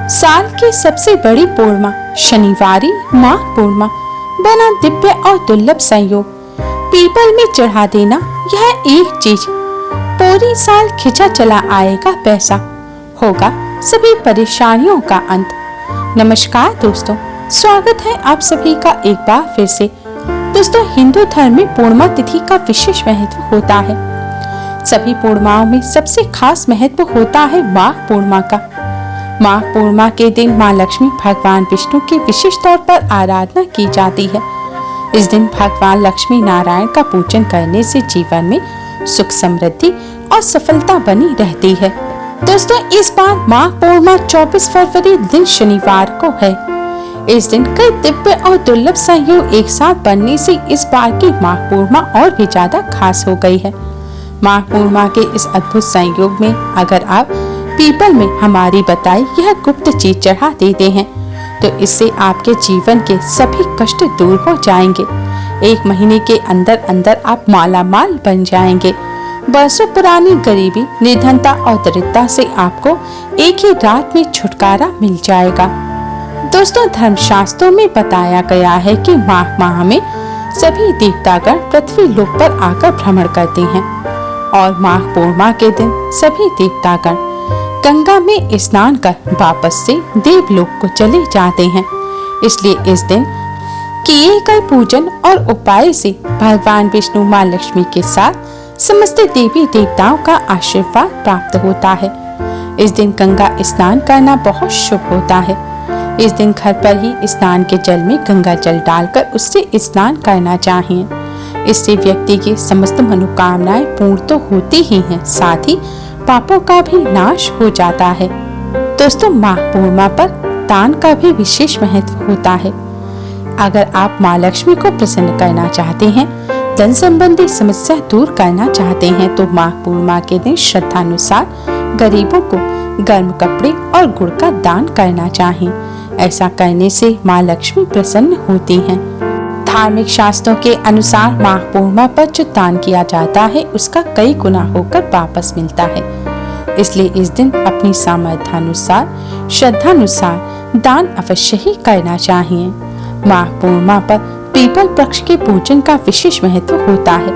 साल की सबसे बड़ी पूर्णिमा शनिवारी माघ पूर्णिमा बना दिव्य और दुर्लभ संयोग। पीपल में चढ़ा देना यह एक चीज पूरी साल खिंचा चला आएगा पैसा, होगा सभी परेशानियों का अंत। नमस्कार दोस्तों, स्वागत है आप सभी का एक बार फिर से। दोस्तों, हिंदू धर्म में पूर्णिमा तिथि का विशेष महत्व होता है। सभी पूर्णिमाओं में सबसे खास महत्व होता है माघ पूर्णिमा का। माघ पूर्णिमा के दिन माँ लक्ष्मी भगवान विष्णु की विशेष तौर पर आराधना की जाती है। इस दिन भगवान लक्ष्मी नारायण का पूजन करने से जीवन में सुख समृद्धि और सफलता बनी रहती है। दोस्तों, इस बार माघ पूर्णिमा 24 फरवरी दिन शनिवार को है। इस दिन कई दिव्य और दुर्लभ संयोग एक साथ बनने से इस बार की माघ पूर्णिमा और भी ज्यादा खास हो गई है। माघ पूर्णिमा के इस अद्भुत संयोग में अगर आप पीपल में हमारी बताई यह गुप्त चीज चढ़ा देते हैं तो इससे आपके जीवन के सभी कष्ट दूर हो जाएंगे। एक महीने के अंदर अंदर आप माला माल बन जाएंगे। बरसों पुरानी गरीबी, निर्धनता और दरिद्रता से आपको एक ही रात में छुटकारा मिल जाएगा। दोस्तों, धर्मशास्त्रों में बताया गया है कि माघ माह में सभी देवतागण पृथ्वी लोक पर आकर भ्रमण करते हैं और माघ पूर्णिमा के दिन सभी देवतागण गंगा में स्नान कर वापस से देवलोक को चले जाते हैं। इसलिए इस दिन किए गए पूजन और उपाय से भगवान विष्णु माँ लक्ष्मी के साथ समस्त देवी देवताओं का आशीर्वाद प्राप्त होता है। इस दिन गंगा स्नान करना बहुत शुभ होता है। इस दिन घर पर ही स्नान के जल में गंगा जल डालकर उससे स्नान करना चाहिए। इससे व्यक्ति की समस्त मनोकामनाएं पूर्ण तो होती ही हैं, साथ ही पापों का भी नाश हो जाता है। दोस्तों, माघ पूर्णिमा पर दान का भी विशेष महत्व होता है। अगर आप माँ लक्ष्मी को प्रसन्न करना चाहते हैं, धन संबंधी समस्या दूर करना चाहते हैं तो माघ पूर्णिमा के दिन श्रद्धानुसार गरीबों को गर्म कपड़े और गुड़ का दान करना चाहिए। ऐसा करने से माँ लक्ष्मी प्रसन्न होती हैं। धार्मिक शास्त्रों के अनुसार माघ पूर्णिमा पर जो दान किया जाता है उसका कई गुना होकर वापस मिलता है। इसलिए इस दिन अपनी सामर्थ्यानुसार, श्रद्धानुसार दान अवश्य ही करना चाहिए। माघ पूर्णिमा पर पीपल वृक्ष के पूजन का विशेष महत्व होता है।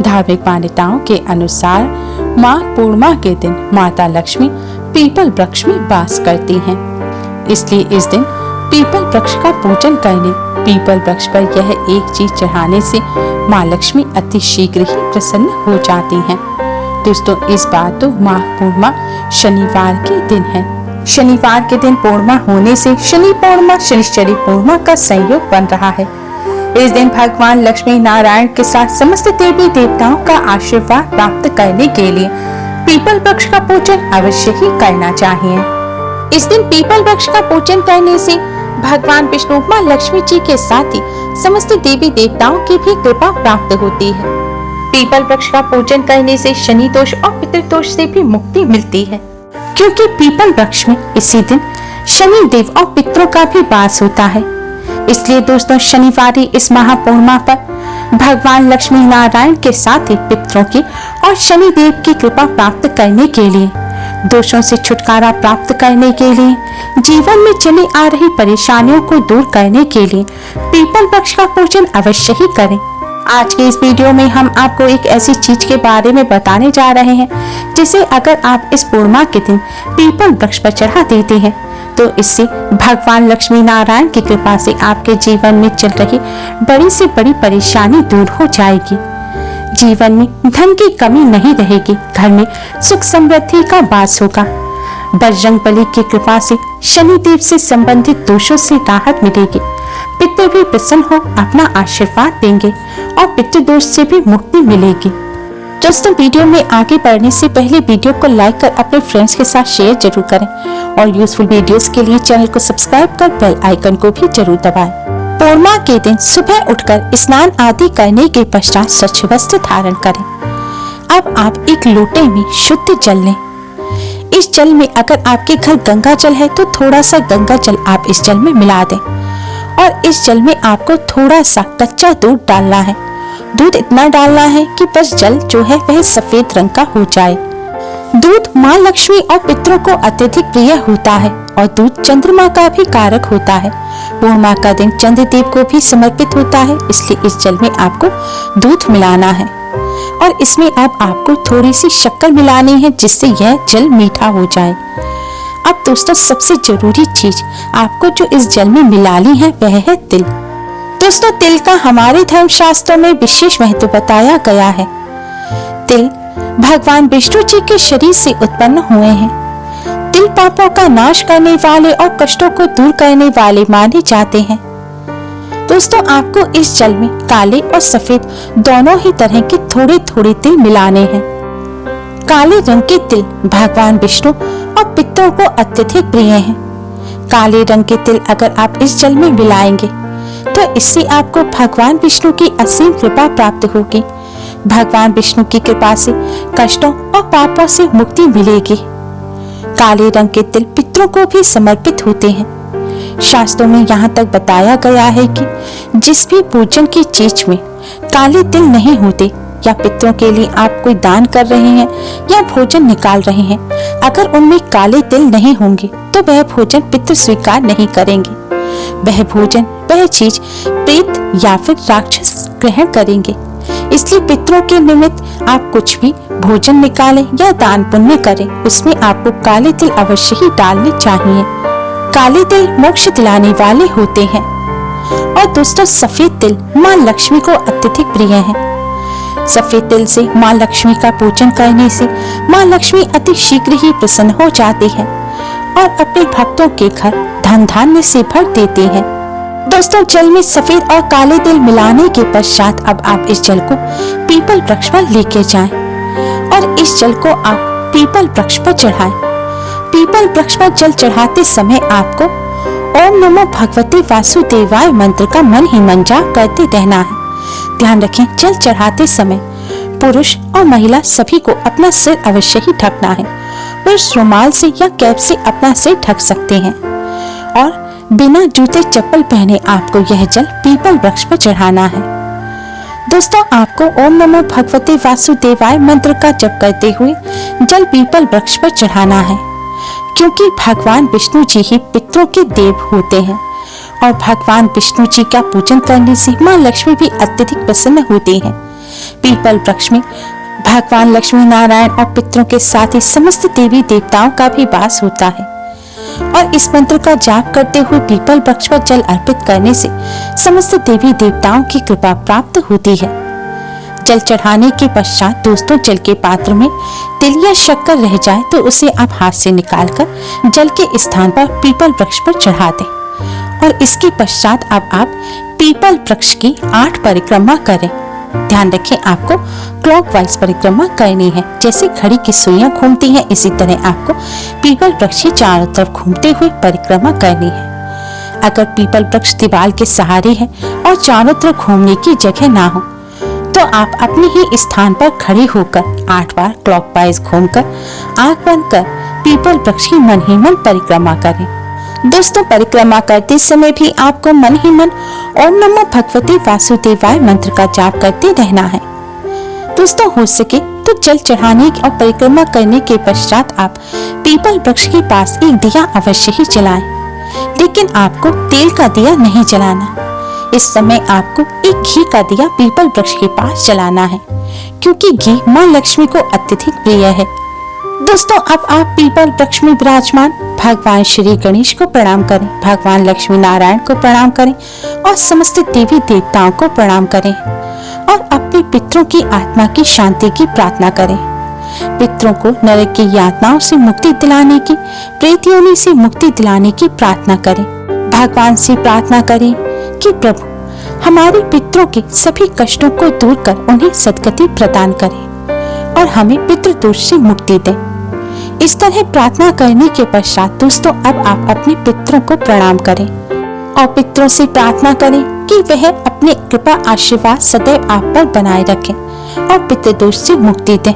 धार्मिक मान्यताओं के अनुसार माघ पूर्णिमा के दिन माता लक्ष्मी पीपल वृक्ष में वास करती हैं। इसलिए इस दिन पीपल वृक्ष का पूजन करने, पीपल वृक्ष पर यह एक चीज चढ़ाने से माँ लक्ष्मी अति शीघ्र ही प्रसन्न हो जाती हैं। दोस्तों, इस बार तो माघ पूर्णिमा शनिवार के दिन है। शनिवार के दिन पूर्णिमा होने से शनि पूर्णिमा शनिश्चरी पूर्णिमा का संयोग बन रहा है। इस दिन भगवान लक्ष्मी नारायण के साथ समस्त देवी देवताओं का आशीर्वाद प्राप्त करने के लिए पीपल वृक्ष का पूजन अवश्य ही करना चाहिए। इस दिन पीपल वृक्ष का पूजन करने से भगवान विष्णु माँ लक्ष्मी जी के साथ ही समस्त देवी देवताओं की भी कृपा प्राप्त होती है। पीपल वृक्ष का पूजन करने से शनि दोष और पितृदोष से भी मुक्ति मिलती है, क्योंकि पीपल वृक्ष में इसी दिन शनि देव और पितरों का भी वास होता है। इसलिए दोस्तों, शनिवारी इस महापूर्णिमा पर भगवान लक्ष्मी नारायण के साथ ही पितरों की और शनि देव की कृपा प्राप्त करने के लिए, दोषों से छुटकारा प्राप्त करने के लिए, जीवन में चली आ रही परेशानियों को दूर करने के लिए पीपल वृक्ष का पूजन अवश्य ही करें। आज के इस वीडियो में हम आपको एक ऐसी चीज के बारे में बताने जा रहे हैं जिसे अगर आप इस पूर्णिमा के दिन पीपल वृक्ष पर चढ़ा देते हैं तो इससे भगवान लक्ष्मी नारायण की कृपा से आपके जीवन में चल रही बड़ी से बड़ी परेशानी दूर हो जाएगी। जीवन में धन की कमी नहीं रहेगी, घर में सुख समृद्धि का वास होगा। बजरंगबली की कृपा से शनि देव से संबंधित दोषों से राहत मिलेगी। पितृ भी प्रसन्न हो अपना आशीर्वाद देंगे और पितृदोष से भी मुक्ति मिलेगी। दोस्तों, वीडियो में आगे बढ़ने से पहले वीडियो को लाइक कर अपने फ्रेंड्स के साथ शेयर जरूर करें और यूजफुल वीडियोस के लिए चैनल को सब्सक्राइब कर बेल आइकन को भी जरूर दबाएं। पूर्णिमा के दिन सुबह उठकर स्नान आदि करने के पश्चात स्वच्छ वस्त्र धारण करें। अब आप एक लोटे में शुद्ध जल लें। इस जल में अगर आपके घर गंगा जल है तो थोड़ा सा गंगा जल आप इस जल में मिला दें और इस जल में आपको थोड़ा सा कच्चा दूध डालना है। दूध इतना डालना है कि बस जल जो है वह सफेद रंग का हो जाए। दूध माँ लक्ष्मी और पितरों को अत्यधिक प्रिय होता है और दूध चंद्रमा का भी कारक होता है। पूर्णिमा का दिन चंद्रदेव को भी समर्पित होता है, इसलिए इस जल में आपको दूध मिलाना है और इसमें अब आपको थोड़ी सी शक्कर मिलानी है जिससे यह जल मीठा हो जाए। अब दोस्तों सबसे जरूरी चीज आपको जो इस जल में मिलानी है वह है तिल। दोस्तों तिल का हमारे धर्म शास्त्रों में विशेष महत्व बताया गया है। तिल भगवान विष्णु जी के शरीर से उत्पन्न हुए हैं। तिल पापों का नाश करने वाले और कष्टों को दूर करने वाले माने जाते हैं। दोस्तों आपको इस जल में काले और सफेद दोनों ही तरह के थोड़े थोड़े तिल मिलाने हैं। काले रंग के तिल भगवान विष्णु और पितरों को अत्यधिक प्रिय हैं। काले रंग के तिल अगर आप इस जल में मिलाएंगे तो इससे आपको भगवान विष्णु की असीम कृपा प्राप्त होगी। भगवान विष्णु की कृपा से कष्टों और पापों से मुक्ति मिलेगी। काले रंग के तिल पितरों को भी समर्पित होते हैं। शास्त्रों में यहाँ तक बताया गया है कि जिस भी पूजन की चीज में काले तिल नहीं होते या पितरों के लिए आप कोई दान कर रहे हैं या भोजन निकाल रहे हैं, अगर उनमें काले तिल नहीं होंगे तो वह भोजन पितर स्वीकार नहीं करेंगे। वह भोजन वह चीज प्रेत या फिर राक्षस ग्रहण करेंगे। इसलिए पितरों के निमित्त आप कुछ भी भोजन निकालें या दान पुण्य करें, उसमें आपको काले तिल अवश्य ही डालने चाहिए। काले तिल मोक्ष दिलाने वाले होते हैं। और दोस्तों सफेद तिल माँ लक्ष्मी को अत्यधिक प्रिय है। सफेद तिल से माँ लक्ष्मी का पूजन करने से माँ लक्ष्मी अति शीघ्र ही प्रसन्न हो जाती है और अपने भक्तों के घर धन धान्य से भर देती है। दोस्तों जल में सफेद और काले तिल मिलाने के पश्चात अब आप इस जल को पीपल वृक्ष पर लेके जाएं और इस जल को आप पीपल वृक्ष पर चढ़ाएं। पीपल वृक्ष पर जल चढ़ाते समय आपको ओम नमो भगवते वासुदेवाय मंत्र का मन ही मन जाप करते रहना है। ध्यान रखें जल चढ़ाते समय पुरुष और महिला सभी को अपना सिर अवश्य ही ढकना है। पुरुष रुमाल से या कैप से अपना सिर ढक सकते हैं और बिना जूते चप्पल पहने आपको यह जल पीपल वृक्ष पर चढ़ाना है। दोस्तों आपको ओम नमो भगवते वासुदेवाय मंत्र का जप करते हुए जल पीपल वृक्ष पर चढ़ाना है, क्योंकि भगवान विष्णु जी ही पितरों के देव होते हैं और भगवान विष्णु जी का पूजन करने से माँ लक्ष्मी भी अत्यधिक प्रसन्न होती हैं। पीपल वृक्ष में भगवान लक्ष्मी नारायण और पितरों के साथ ही समस्त देवी देवताओं का भी वास होता है और इस मंत्र का जाप करते हुए पीपल वृक्ष पर जल अर्पित करने से समस्त देवी देवताओं की कृपा प्राप्त होती है। जल चढ़ाने के पश्चात दोस्तों जल के पात्र में तिल या शक्कर रह जाए तो उसे आप हाथ से निकालकर जल के स्थान पर पीपल वृक्ष पर चढ़ा दें और इसके पश्चात अब आप पीपल वृक्ष की 8 परिक्रमा करें। ध्यान रखें आपको क्लॉकवाइज परिक्रमा करनी है। जैसे घड़ी की सुइयां घूमती हैं इसी तरह आपको पीपल वृक्ष की चारों तरफ घूमते हुए परिक्रमा करनी है। अगर पीपल वृक्ष दीवार के सहारे है और चारों तरफ घूमने की जगह ना हो तो आप अपने ही स्थान पर खड़े होकर 8 बार क्लॉकवाइज घूमकर आंख बंद कर पीपल वृक्ष की मन ही मन परिक्रमा करें। दोस्तों परिक्रमा करते समय भी आपको मन ही मन ओम नमो भगवते वासुदेवाय मंत्र का जाप करते रहना है। दोस्तों हो सके तो जल चढ़ाने और परिक्रमा करने के पश्चात आप पीपल वृक्ष के पास एक दिया अवश्य ही जलाएं, लेकिन आपको तेल का दिया नहीं जलाना। इस समय आपको एक घी का दिया पीपल वृक्ष के पास जलाना है, क्योंकि घी माँ लक्ष्मी को अत्यधिक प्रिय है। दोस्तों अब आप पीपल वृक्ष में विराजमान भगवान श्री गणेश को प्रणाम करें, भगवान लक्ष्मी नारायण को प्रणाम करें और समस्त देवी देवताओं को प्रणाम करें और अपने पितरों की आत्मा की शांति की प्रार्थना करें। पितरों को नरक की यातनाओं से मुक्ति दिलाने की, प्रेत योनि से मुक्ति दिलाने की प्रार्थना करें। भगवान से प्रार्थना करें कि प्रभु हमारे पितरों के सभी कष्टों को दूर कर उन्हें सद्गति प्रदान करें और हमें पितृ दोष से मुक्ति दें। इस तरह प्रार्थना करने के पश्चात दोस्तों अब आप अपने पितरों को प्रणाम करें और पितरों से प्रार्थना करें कि वह अपने कृपा आशीर्वाद सदैव आप पर बनाए रखें और पितृदोष से मुक्ति दें।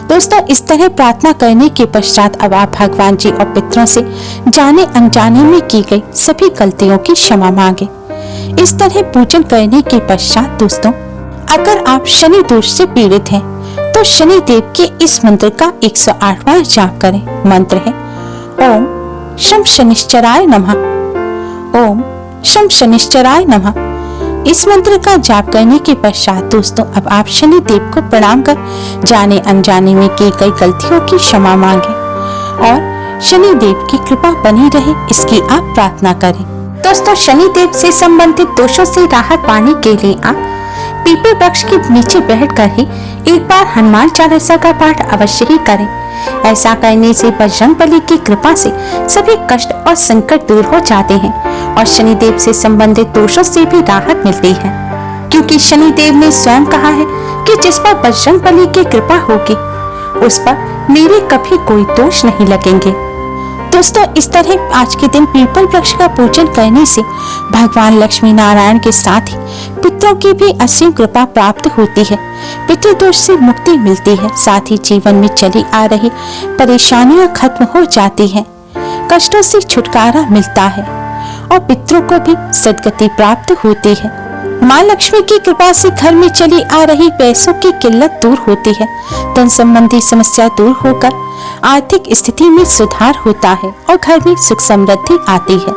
दोस्तों इस तरह प्रार्थना करने के पश्चात अब आप भगवान जी और पितरों से जाने अनजाने में की गई सभी गलतियों की क्षमा मांगे। इस तरह पूजन करने के पश्चात दोस्तों अगर आप शनि दोष से पीड़ित हैं तो शनि देव के इस मंत्र का 108 बार जाप करें। मंत्र है ओम शम शनिश्चराय नमः। ओम शम शनिश्चराय नमः। इस मंत्र का जाप करने के पश्चात दोस्तों अब आप शनि देव को प्रणाम कर जाने अनजाने में की गई गलतियों की क्षमा मांगे और शनि देव की कृपा बनी रहे इसकी आप प्रार्थना करें। दोस्तों शनि देव से संबंधित दोषों से राहत पाने के लिए आप पीपल वृक्ष के नीचे बैठकर ही एक बार हनुमान चालीसा का पाठ अवश्य ही करें। ऐसा करने से बजरंगबली की कृपा से सभी कष्ट और संकट दूर हो जाते हैं और शनि देव से संबंधित दोषों से भी राहत मिलती है, क्योंकि शनि देव ने स्वयं कहा है कि जिस पर बजरंगबली की कृपा होगी उस पर मेरे कभी कोई दोष नहीं लगेंगे। दोस्तों इस तरह आज के दिन पीपल वृक्ष का पूजन करने से भगवान लक्ष्मी नारायण के साथ ही पितरों की भी असीम कृपा प्राप्त होती है, पितृदोष से मुक्ति मिलती है, साथ ही जीवन में चली आ रही परेशानियां खत्म हो जाती हैं, कष्टों से छुटकारा मिलता है और पितरों को भी सद्गति प्राप्त होती है। माँ लक्ष्मी की कृपा से घर में चली आ रही पैसों की किल्लत दूर होती है, धन संबंधी समस्या दूर होकर आर्थिक स्थिति में सुधार होता है और घर में सुख समृद्धि आती है।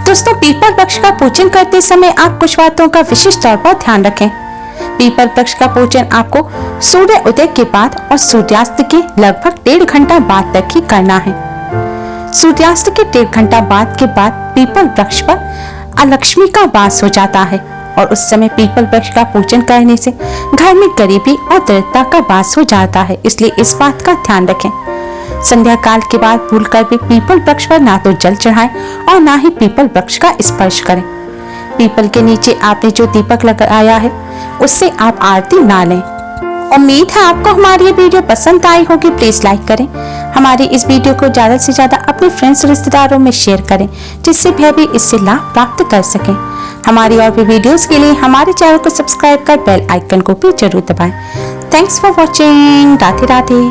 दोस्तों पीपल वृक्ष का पूजन करते समय आप कुछ बातों का विशेष तौर पर ध्यान रखें। पीपल वृक्ष का पूजन आपको सूर्य उदय के बाद और सूर्यास्त के लगभग 1.5 घंटा बाद तक ही करना है। सूर्यास्त के 1.5 घंटा बाद के बाद पीपल वृक्ष पर अलक्ष्मी का वास हो जाता है और उस समय पीपल वृक्ष का पूजन करने से घर में गरीबी और दरिद्रता का वास हो जाता है, इसलिए इस बात का ध्यान रखें। संध्या काल के बाद भूलकर भी पीपल वृक्ष पर ना तो जल चढ़ाएं और ना ही पीपल वृक्ष का स्पर्श करें। पीपल के नीचे आपने जो दीपक लगाया है उससे आप आरती ना लें। उम्मीद है आपको हमारी ये वीडियो पसंद आई होगी। प्लीज लाइक करें, हमारी इस वीडियो को ज्यादा से ज्यादा अपने फ्रेंड्स रिश्तेदारों में शेयर करें जिससे वह भी इससे लाभ प्राप्त कर सकें। हमारी और भी वीडियोस के लिए हमारे चैनल को सब्सक्राइब कर बेल आइकन को भी जरूर दबाएं। Thanks for watching. Radhe Radhe.